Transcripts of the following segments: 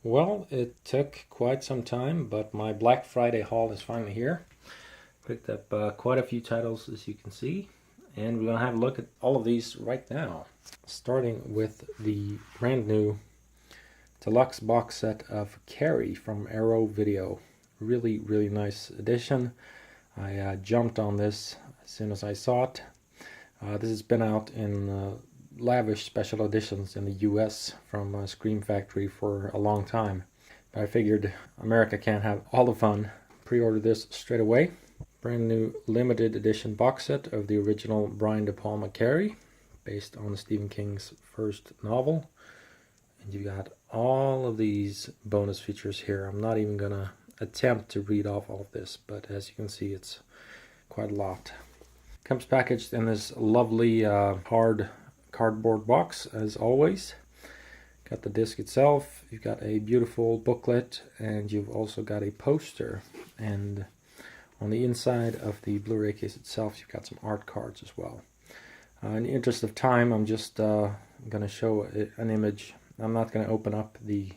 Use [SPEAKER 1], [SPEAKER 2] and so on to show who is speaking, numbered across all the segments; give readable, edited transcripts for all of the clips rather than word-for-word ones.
[SPEAKER 1] Well, it took quite some time, but my Black Friday haul is finally here. Picked up quite a few titles, as you can see, and we're going to have a look at all of these right now. Starting with the brand new deluxe box set of Carrie from Arrow Video. Really, really nice edition. I jumped on this as soon as I saw it. This has been out in lavish special editions in the US from Scream Factory for a long time. But I figured America can't have all the fun. Pre-ordered this straight away. Brand new limited edition box set of the original Brian De Palma Carrie, based on Stephen King's first novel. And you got all of these bonus features here. I'm not even gonna attempt to read off all of this, but as you can see, it's quite a lot. Comes packaged in this lovely hard cardboard box, as always. Got the disc itself, you've got a beautiful booklet, and you've also got a poster. And on the inside of the Blu-ray case itself, you've got some art cards as well. In the interest of time, I'm just going to show an image. I'm not going to open up the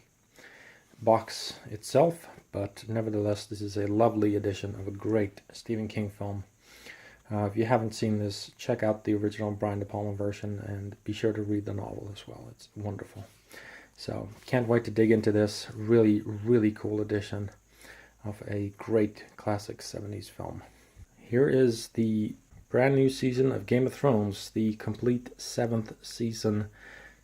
[SPEAKER 1] box itself, but nevertheless, this is a lovely edition of a great Stephen King film. If you haven't seen this, check out the original Brian De Palma version and be sure to read the novel as well. It's wonderful. So, can't wait to dig into this. Really, really cool edition of a great classic 70s film. Here is the brand new season of Game of Thrones, the complete 7th season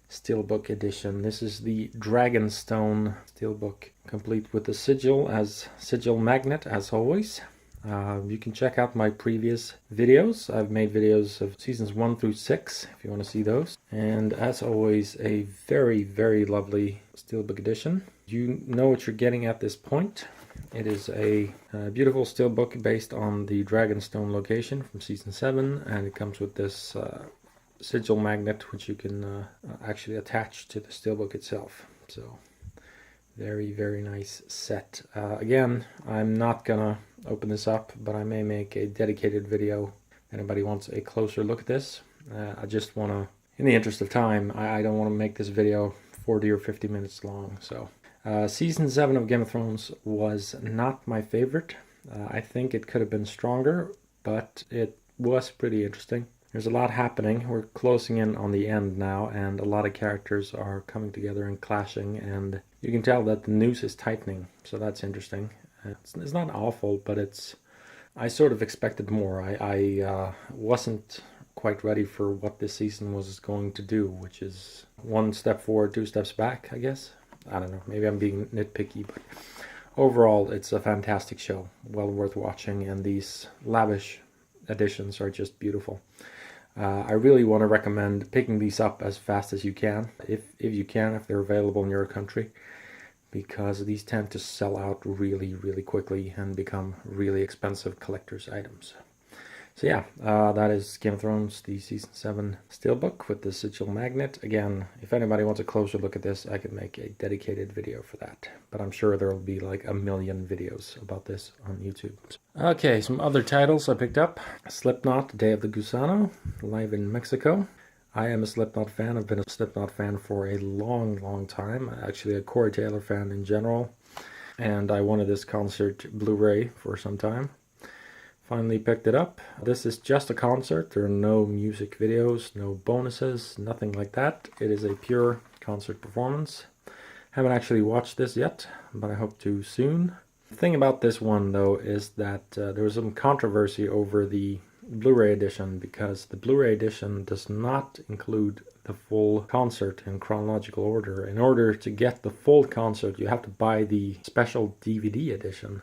[SPEAKER 1] Steelbook edition. This is the Dragonstone Steelbook, complete with the sigil magnet as always. You can check out my previous videos. I've made videos of seasons 1 through 6 if you want to see those. And as always, a very, very lovely Steelbook edition. You know what you're getting at this point. It is a beautiful Steelbook based on the Dragonstone location from season 7, and it comes with this sigil magnet which you can actually attach to the Steelbook itself. So very, very nice set. Again, I'm not gonna open this up, but I may make a dedicated video. If anybody wants a closer look at this, I just want to, in the interest of time, I don't want to make this video 40 or 50 minutes long. So season 7 of Game of Thrones was not my favorite. I think it could have been stronger, but it was pretty interesting. There's a lot happening. We're closing in on the end now, and a lot of characters are coming together and clashing, and you can tell that the noose is tightening, so that's interesting. It's not awful, but I sort of expected more. I wasn't quite ready for what this season was going to do, which is 1 step forward, 2 steps back, I guess. I don't know, maybe I'm being nitpicky, but overall it's a fantastic show, well worth watching, and these lavish editions are just beautiful. I really want to recommend picking these up as fast as you can, if you can, if they're available in your country, because these tend to sell out really, really quickly and become really expensive collector's items. So yeah, that is Game of Thrones, the Season 7 Steelbook with the sigil magnet. Again, if anybody wants a closer look at this, I could make a dedicated video for that. But I'm sure there will be like a million videos about this on YouTube. Okay, some other titles I picked up. Slipknot, Day of the Gusano, live in Mexico. I am a Slipknot fan. I've been a Slipknot fan for a long, long time. Actually a Corey Taylor fan in general. And I wanted this concert Blu-ray for some time. Finally picked it up. This is just a concert. There are no music videos, no bonuses, nothing like that. It is a pure concert performance. Haven't actually watched this yet, but I hope to soon. The thing about this one, though, is that there was some controversy over the Blu-ray edition, because the Blu-ray edition does not include the full concert in chronological order. In order to get the full concert, you have to buy the special DVD edition,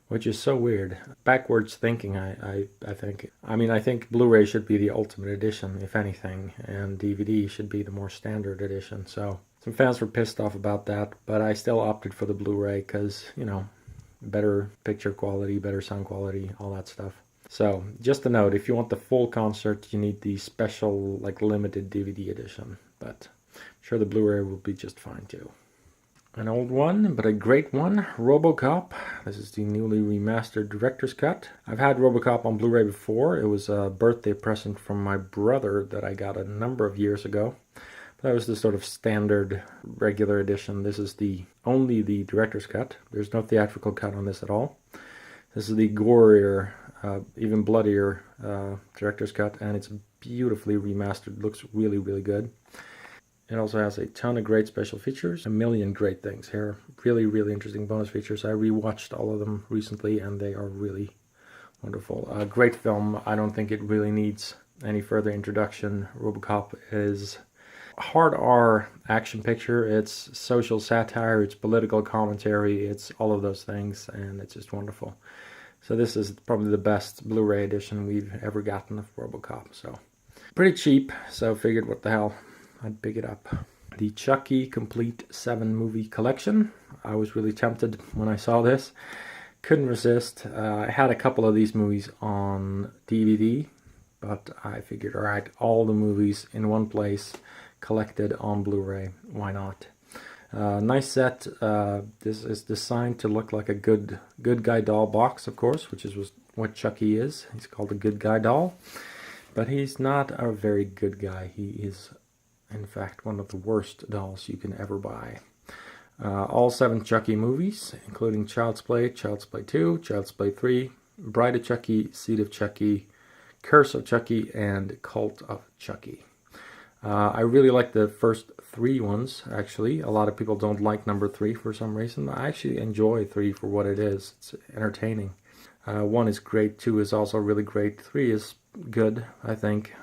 [SPEAKER 1] which is so weird. Backwards thinking, I think. I mean, I think Blu-ray should be the ultimate edition, if anything, and DVD should be the more standard edition. So some fans were pissed off about that, but I still opted for the Blu-ray because, you know, better picture quality, better sound quality, all that stuff. So just a note, if you want the full concert, you need the special, like, limited DVD edition, but I'm sure the Blu-ray will be just fine too. An old one, but a great one, Robocop. This is the newly remastered director's cut. I've had Robocop on Blu-ray before. It was a birthday present from my brother that I got a number of years ago. That was the sort of standard regular edition. This is only the director's cut. There's no theatrical cut on this at all. This is the gorier, even bloodier director's cut, and it's beautifully remastered. It looks really, really good. It also has a ton of great special features, a million great things here. Really, really interesting bonus features. I rewatched all of them recently, and they are really wonderful. Great film. I don't think it really needs any further introduction. Robocop is a hard R action picture. It's social satire, it's political commentary, it's all of those things, and it's just wonderful. So this is probably the best Blu-ray edition we've ever gotten of Robocop. So pretty cheap, so figured what the hell, I'd pick it up. The Chucky Complete 7 movie collection. I was really tempted when I saw this. Couldn't resist. I had a couple of these movies on DVD, but I figured, alright, all the movies in one place, collected on Blu-ray. Why not? Nice set. This is designed to look like a good guy doll box, of course, which is what Chucky is. He's called a good guy doll, but he's not a very good guy. He is, in fact, one of the worst dolls you can ever buy. All 7 Chucky movies, including Child's Play, Child's Play 2, Child's Play 3, Bride of Chucky, Seed of Chucky, Curse of Chucky, and Cult of Chucky. I really like the first 3 ones, actually. A lot of people don't like number 3 for some reason. I actually enjoy 3 for what it is. It's entertaining. 1 is great, 2 is also really great, 3 is good, I think.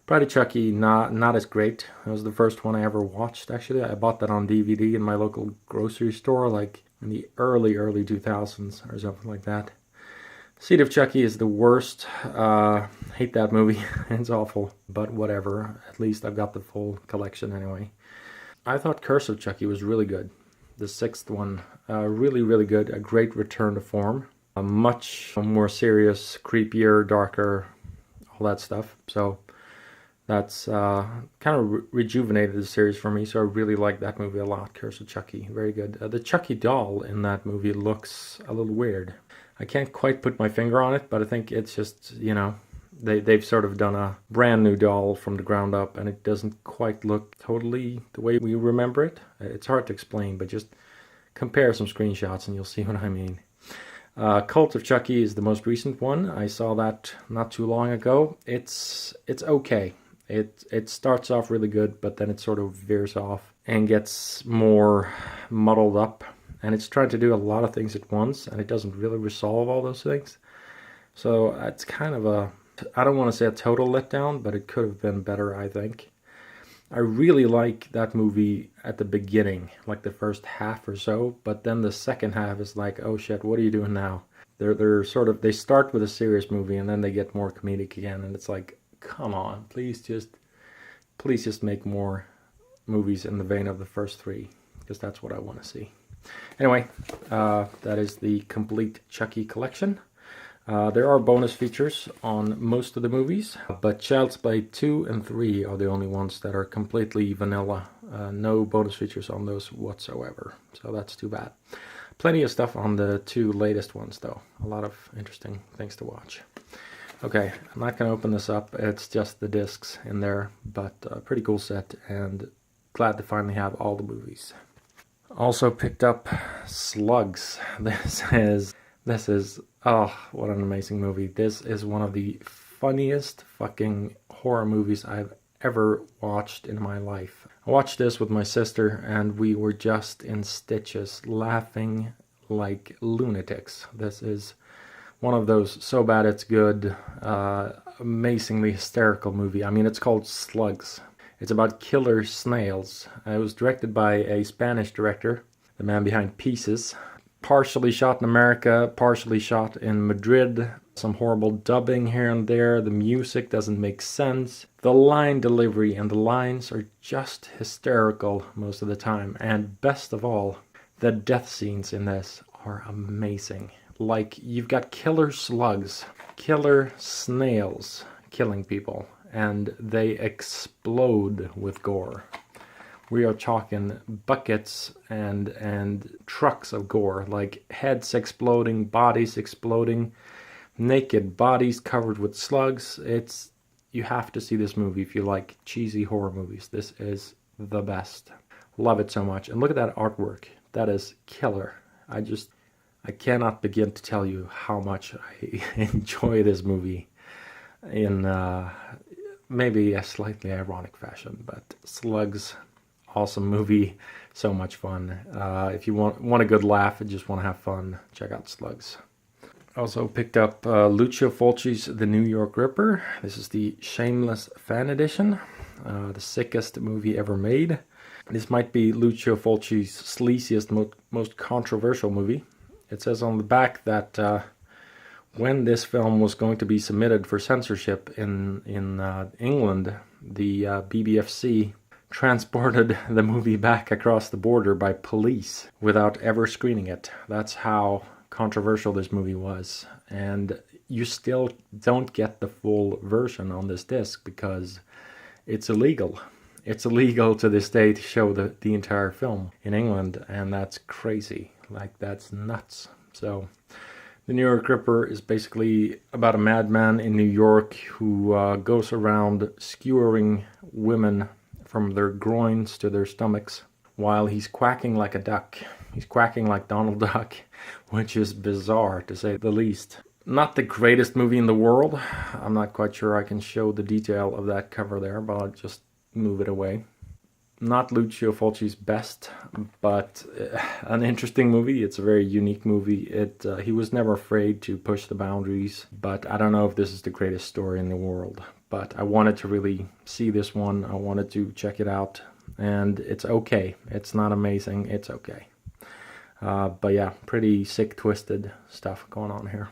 [SPEAKER 1] Bride of Chucky, not as great. It was the first one I ever watched, actually. I bought that on DVD in my local grocery store, like in the early 2000s or something like that. Seed of Chucky is the worst. Hate that movie. It's awful, but whatever. At least I've got the full collection anyway. I thought Curse of Chucky was really good. The 6th one, really, really good. A great return to form. A much more serious, creepier, darker, all that stuff. So that's kind of rejuvenated the series for me, so I really like that movie a lot. Curse of Chucky, very good. The Chucky doll in that movie looks a little weird. I can't quite put my finger on it, but I think it's just, you know, they've sort of done a brand new doll from the ground up, and it doesn't quite look totally the way we remember it. It's hard to explain, but just compare some screenshots and you'll see what I mean. Cult of Chucky is the most recent one. I saw that not too long ago. It's okay. It starts off really good, but then it sort of veers off and gets more muddled up. And it's trying to do a lot of things at once, and it doesn't really resolve all those things. So it's kind of I don't want to say a total letdown, but it could have been better, I think. I really like that movie at the beginning, like the first half or so, but then the second half is like, oh shit, what are you doing now? They're sort of, they start with a serious movie and then they get more comedic again, and it's like, come on, please just make more movies in the vein of the first 3, because that's what I want to see. Anyway, that is the complete Chucky collection. There are bonus features on most of the movies, but Child's Play 2 and 3 are the only ones that are completely vanilla. No bonus features on those whatsoever, so that's too bad. Plenty of stuff on the 2 latest ones, though. A lot of interesting things to watch. Okay, I'm not going to open this up. It's just the discs in there, but a pretty cool set, and glad to finally have all the movies. Also picked up Slugs. This is, oh, what an amazing movie. This is one of the funniest fucking horror movies I've ever watched in my life. I watched this with my sister, and we were just in stitches, laughing like lunatics. This is one of those so bad it's good, amazingly hysterical movie. I mean, it's called Slugs. It's about killer snails. It was directed by a Spanish director, the man behind Pieces. Partially shot in America, partially shot in Madrid. Some horrible dubbing here and there. The music doesn't make sense. The line delivery and the lines are just hysterical most of the time. And best of all, the death scenes in this are amazing. Like, you've got killer slugs, killer snails killing people, and they explode with gore. We are talking buckets and trucks of gore, like heads exploding, bodies exploding, naked bodies covered with slugs. You have to see this movie if you like cheesy horror movies. This is the best. Love it so much. And look at that artwork. That is killer. I cannot begin to tell you how much I enjoy this movie in maybe a slightly ironic fashion, but Slugs, awesome movie, so much fun. If you want a good laugh and just want to have fun, check out Slugs. Also picked up Lucio Fulci's The New York Ripper. This is the Shameless Fan Edition, the sickest movie ever made. This might be Lucio Fulci's sleaziest, most controversial movie. It says on the back that when this film was going to be submitted for censorship in England, the BBFC transported the movie back across the border by police without ever screening it. That's how controversial this movie was. And you still don't get the full version on this disc because it's illegal. It's illegal to this day to show the entire film in England, and that's crazy. Like, that's nuts. So, The New York Ripper is basically about a madman in New York who goes around skewering women from their groins to their stomachs while he's quacking like a duck. He's quacking like Donald Duck, which is bizarre to say the least. Not the greatest movie in the world. I'm not quite sure I can show the detail of that cover there, but I'll just move it away. Not Lucio Fulci's best, but an interesting movie. It's a very unique movie. He was never afraid to push the boundaries, but I don't know if this is the greatest story in the world. But I wanted to really see this one. I wanted to check it out, and it's okay. It's not amazing. It's okay. But yeah, pretty sick, twisted stuff going on here.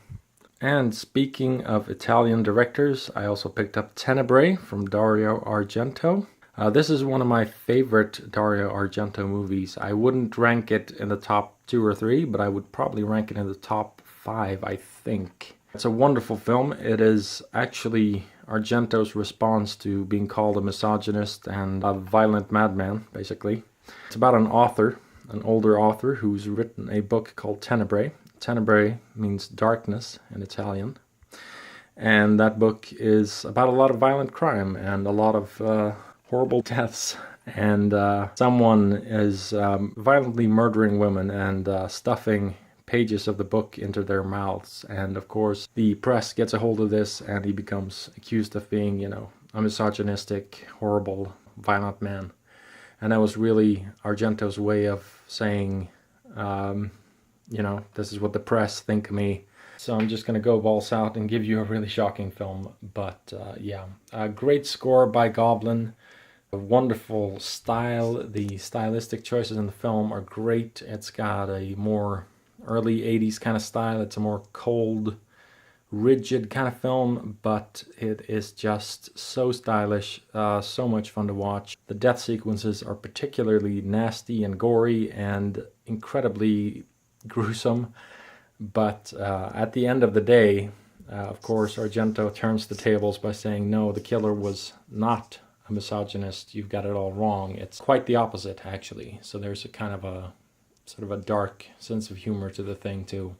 [SPEAKER 1] And speaking of Italian directors, I also picked up Tenebrae from Dario Argento. This is one of my favorite Dario Argento movies. I wouldn't rank it in the top 2 or 3, but I would probably rank it in the top 5, I think. It's a wonderful film. It is actually Argento's response to being called a misogynist and a violent madman, basically. It's about an author, an older author, who's written a book called Tenebrae. Tenebrae means darkness in Italian. And that book is about a lot of violent crime and a lot of horrible deaths, and someone is violently murdering women and stuffing pages of the book into their mouths. And of course the press gets a hold of this, and he becomes accused of being, a misogynistic, horrible, violent man. And that was really Argento's way of saying, this is what the press think of me. So I'm just going to go balls out and give you a really shocking film. But a great score by Goblin. A wonderful style. The stylistic choices in the film are great. It's got a more early 80s kind of style. It's a more cold, rigid kind of film, but it is just so stylish, so much fun to watch. The death sequences are particularly nasty and gory and incredibly gruesome, but at the end of the day, of course, Argento turns the tables by saying, no, the killer was not a misogynist, you've got it all wrong. It's quite the opposite, actually. So there's a kind of a sort of a dark sense of humor to the thing too.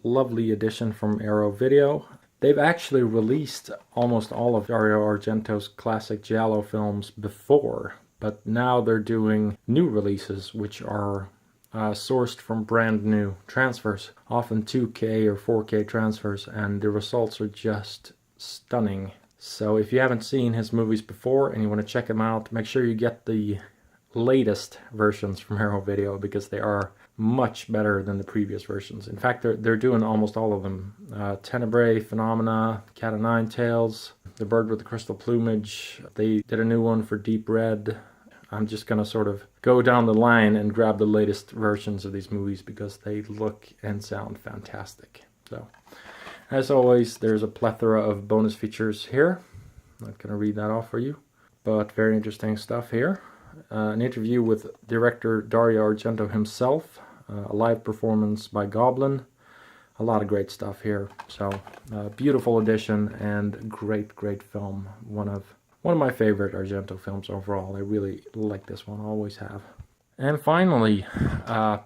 [SPEAKER 1] Lovely addition from Arrow Video. They've actually released almost all of Dario Argento's classic giallo films before, but now they're doing new releases which are sourced from brand new transfers, often 2K or 4K transfers, and the results are just stunning. So if you haven't seen his movies before and you want to check them out, make sure you get the latest versions from Arrow Video, because they are much better than the previous versions. In fact, they're doing almost all of them. Tenebrae, Phenomena, Cat o' Nine Tails, The Bird with the Crystal Plumage. They did a new one for Deep Red. I'm just going to sort of go down the line and grab the latest versions of these movies because they look and sound fantastic. So, as always, there's a plethora of bonus features here. I'm not going to read that off for you, but very interesting stuff here. An interview with director Dario Argento himself, a live performance by Goblin, a lot of great stuff here. So, beautiful edition and great film. One of my favorite Argento films overall. I really like this one, always have. And finally,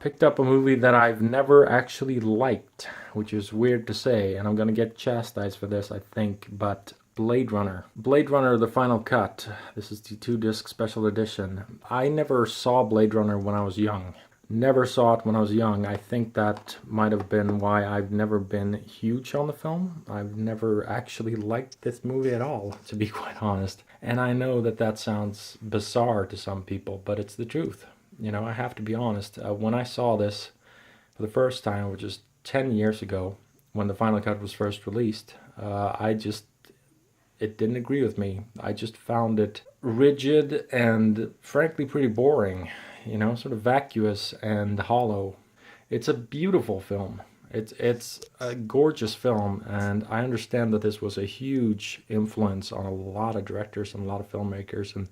[SPEAKER 1] picked up a movie that I've never actually liked, which is weird to say, and I'm going to get chastised for this, I think, but Blade Runner. Blade Runner, the final cut. This is the 2-disc special edition. I never saw Blade Runner when I was young. Never saw it when I was young. I think that might have been why I've never been huge on the film. I've never actually liked this movie at all, to be quite honest. And I know that that sounds bizarre to some people, but it's the truth. You know, I have to be honest. When I saw this for the first time, which is 10 years ago, when the final cut was first released, it didn't agree with me. I just found it rigid and frankly pretty boring. You know, sort of vacuous and hollow. It's a beautiful film. It's a gorgeous film, and I understand that this was a huge influence on a lot of directors and a lot of filmmakers, and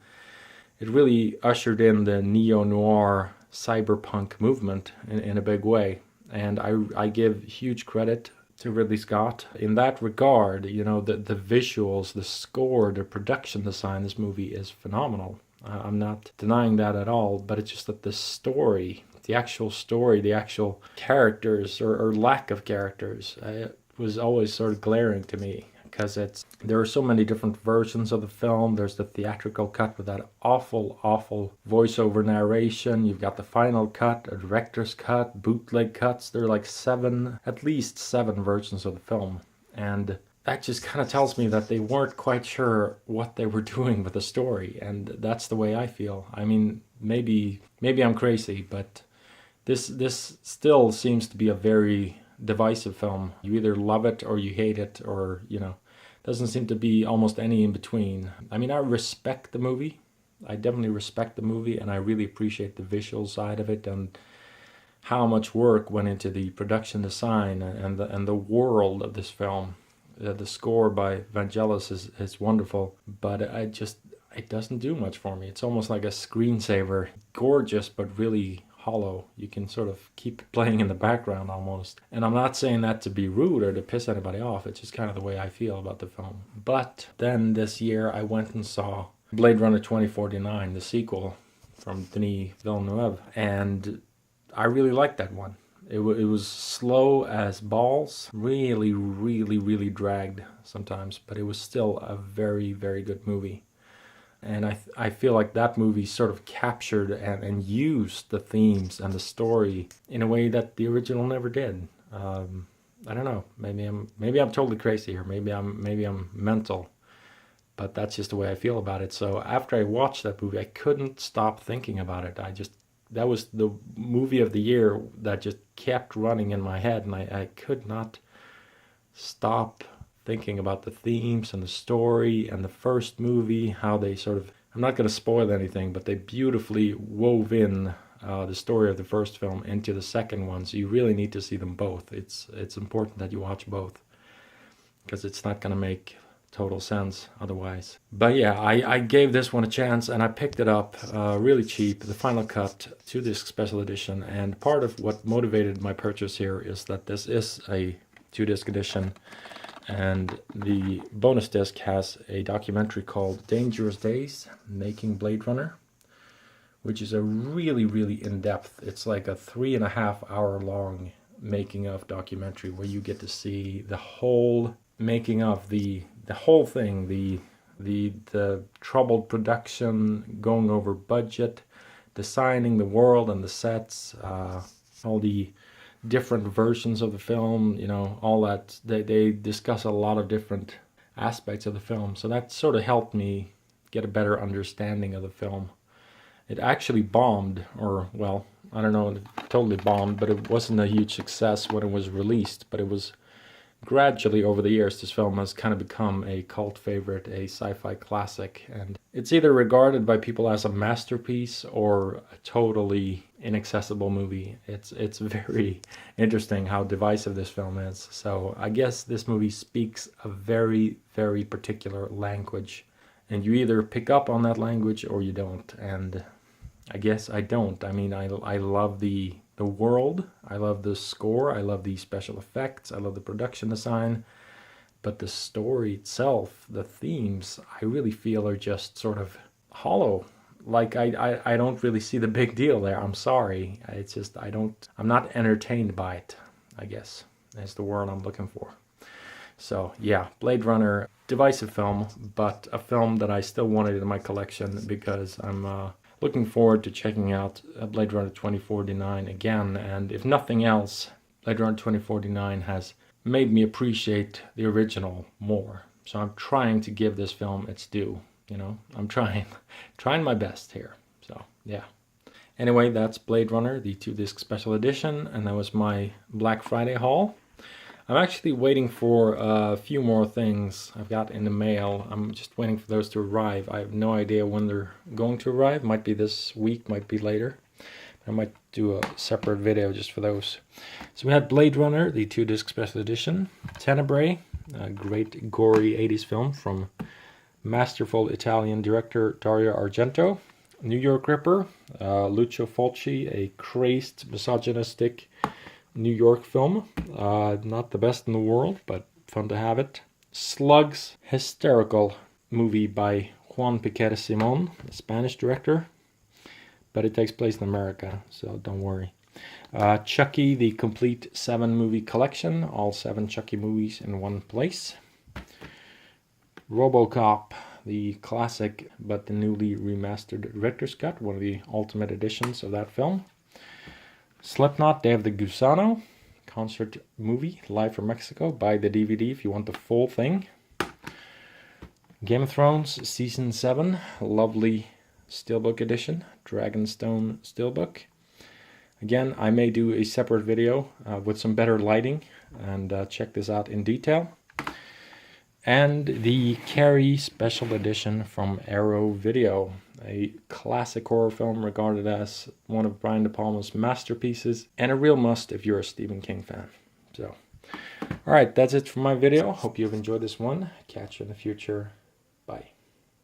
[SPEAKER 1] it really ushered in the neo-noir cyberpunk movement in a big way. And I give huge credit to Ridley Scott in that regard. You know, the visuals, the score, the production design, this movie is phenomenal. I'm not denying that at all, but it's just that the story, the actual characters or lack of characters, was always sort of glaring to me, because there are so many different versions of the film. There's the theatrical cut with that awful voiceover narration. You've got the final cut, a director's cut, bootleg cuts. There are like at least seven versions of the film, and that just kind of tells me that they weren't quite sure what they were doing with the story, and that's the way I feel. I mean, maybe I'm crazy, but this still seems to be a very divisive film. You either love it or you hate it, or, you know, doesn't seem to be almost any in between. I mean, I respect the movie. I definitely respect the movie, and I really appreciate the visual side of it and how much work went into the production design and the world of this film. The score by Vangelis is wonderful, but it doesn't do much for me. It's almost like a screensaver. Gorgeous, but really hollow. You can sort of keep playing in the background almost. And I'm not saying that to be rude or to piss anybody off. It's just kind of the way I feel about the film. But then this year I went and saw Blade Runner 2049, the sequel from Denis Villeneuve, and I really liked that one. It was slow as balls, really dragged sometimes, but it was still a very, very good movie. And I feel like that movie sort of captured and used the themes and the story in a way that the original never did. I don't know. Maybe I'm totally crazy here. Maybe I'm mental, but that's just the way I feel about it. So after I watched that movie, I couldn't stop thinking about it. That was the movie of the year that just kept running in my head, and I could not stop thinking about the themes and the story and the first movie, how they sort of, I'm not going to spoil anything, but they beautifully wove in the story of the first film into the second one, so you really need to see them both. It's important that you watch both, because it's not going to make total sense otherwise. But yeah, I gave this one a chance, and I picked it up really cheap, the final cut, 2-disc special edition. And part of what motivated my purchase here is that this is a 2-disc edition, and the bonus disc has a documentary called Dangerous Days, Making Blade Runner, which is a really in-depth, it's like a 3.5 hour long making of documentary where you get to see the whole making of the whole thing, the troubled production, going over budget, designing the world and the sets, all the different versions of the film, you know, all that. They discuss a lot of different aspects of the film, so that sort of helped me get a better understanding of the film. It actually bombed, or, well, I don't know, it totally bombed, but it wasn't a huge success when it was released, but it was gradually over the years, this film has kind of become a cult favorite, a sci-fi classic, and it's either regarded by people as a masterpiece or a totally inaccessible movie. It's very interesting how divisive this film is. So I guess this movie speaks a very particular language, and you either pick up on that language or you don't, and I guess I don't. I mean, I love the world, I love the score, I love the special effects, I love the production design, but the story itself, the themes, I really feel are just sort of hollow. Like I don't really see the big deal there. I'm sorry. It's just I'm not entertained by it, I guess. That's the word I'm looking for. So yeah, Blade Runner divisive film, but a film that I still wanted in my collection because I'm looking forward to checking out Blade Runner 2049 again. And if nothing else, Blade Runner 2049 has made me appreciate the original more. So I'm trying to give this film its due. You know, I'm trying my best here. So yeah. Anyway, that's Blade Runner, the 2-disc special edition, and that was my Black Friday haul. I'm actually waiting for a few more things I've got in the mail. I'm just waiting for those to arrive. I have no idea when they're going to arrive. Might be this week, might be later. I might do a separate video just for those. So we had Blade Runner, the 2-disc special edition. Tenebrae, a great gory 80s film from masterful Italian director Dario Argento. New York Ripper, Lucio Fulci, a crazed, misogynistic New York film. Not the best in the world, but fun to have it. Slugs, hysterical movie by Juan Piquer Simon, a Spanish director, but it takes place in America, so don't worry. Chucky, the complete 7-movie collection, all 7 Chucky movies in one place. Robocop, the classic but the newly remastered director's cut, one of the ultimate editions of that film. Slipknot, Day of the Gusano, concert movie, live from Mexico. Buy the DVD if you want the full thing. Game of Thrones, Season 7, lovely Steelbook edition, Dragonstone Steelbook. Again, I may do a separate video with some better lighting, and check this out in detail. And the Carrie special edition from Arrow Video, a classic horror film regarded as one of Brian De Palma's masterpieces, and a real must if you're a Stephen King fan. So, alright, that's it for my video. Hope you've enjoyed this one. Catch you in the future. Bye.